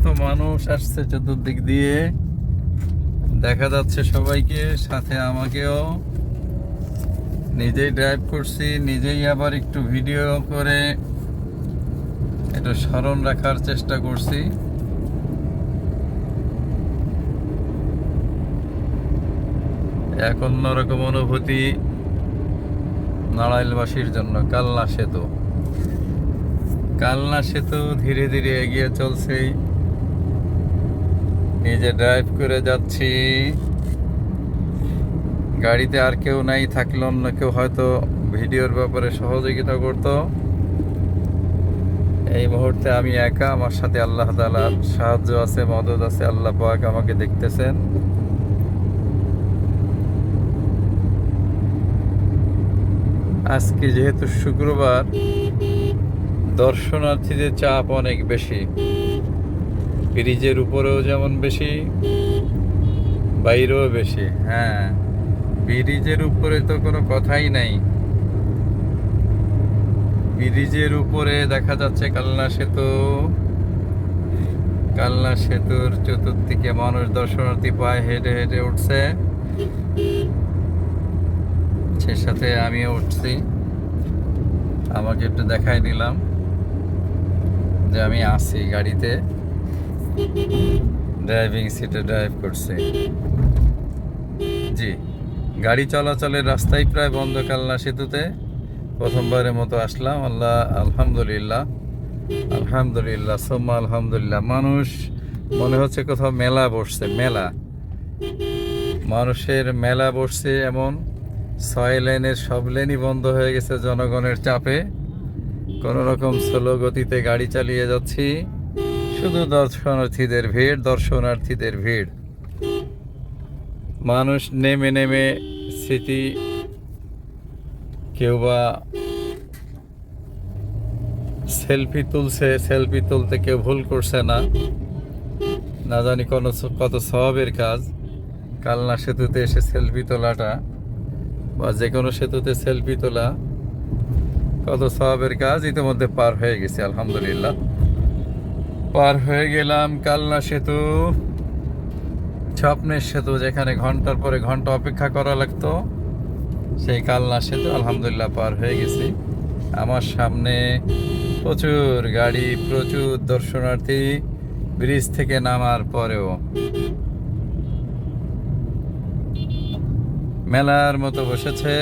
কত মানুষ আসছে চতুর্দিক দিয়ে, দেখা যাচ্ছে সবাইকে, সাথে আমাকেও। নিজেই ড্রাইভ করছি, নিজেই আবার একটু ভিডিও করে এটা স্মরণ রাখার চেষ্টা করছি। এক অন্যরকম অনুভূতি নাড়াইলবাসীর জন্য। কালনা সেতু ধীরে ধীরে এগিয়ে চলছে, নিজে ড্রাইভ করে যাচ্ছি। গাড়িতে আর কেউ নাই, থাকলে অন্য কেউ হয়তো ভিডিওর ব্যাপারে সহযোগিতা করত। এই মুহূর্তে আমি একা, আমার সাথে আল্লাহ তাআলার সাহায্য আছে, মদদ আছে। আল্লাহ পাক আমাকে দেখতেছেন। আজকে যেহেতু শুক্রবার, দর্শনার্থীদের চাপ অনেক বেশি। ব্রিজের উপরেও যেমন বেশি, বাইরেও বেশি। হ্যাঁ, ব্রিজের উপরে তো কোনো কথাই নাই। ব্রিজের উপরে দেখা যাচ্ছে কালনা সেতুর চতুর্দিকে মানুষ, দর্শনার্থী পায়ে হেঁটে হেঁটে উঠছে। সে সাথে আমিও উঠছি। আমাকে একটু দেখাই নিলাম যে আমি আছি গাড়িতে, ড্রাইভিং সিটে ড্রাইভ করছি। জি, গাড়ি চলাচলের রাস্তাই প্রায় বন্ধ কালনা সেতুতে। প্রথমবারের মতো আসলাম। আলহামদুলিল্লাহ, আলহামদুলিল্লাহ, সোম্মা আলহামদুলিল্লাহ। মানুষ মনে হচ্ছে কোথাও মেলা বসছে, মানুষের মেলা বসছে। এমন 6 লেনের সব লেনই বন্ধ হয়ে গেছে জনগণের চাপে। কোন রকম স্লো গতিতে গাড়ি চালিয়ে যাচ্ছি, শুধু দর্শনার্থীদের ভিড়। মানুষ নেমে নেমে স্মৃতি, কেউ বা সেলফি তুলছে, সেলফি তুলতে কেউ ভুল করছে না। না জানি কত সওয়াবের কাজ কালনা সেতুতে এসে সেলফি তোলাটা, বা যে কোনো সেতুতে সেলফি তোলা কত সওয়াবের কাজ। ইতিমধ্যে পার হয়ে গেছি, আলহামদুলিল্লাহ। পার হয়ে গেলাম কালনা সেতু, স্বপ্নের সেতু, যেখানে ঘন্টার পরে ঘন্টা অপেক্ষা করা লাগতো, সেই কালনা সেতু আলহামদুলিল্লাহ পার হয়ে গেছি। আমার সামনে প্রচুর গাড়ি, প্রচুর দর্শনার্থী ব্রিজ থেকে নামার পরেও। মেলার মতো বসেছে।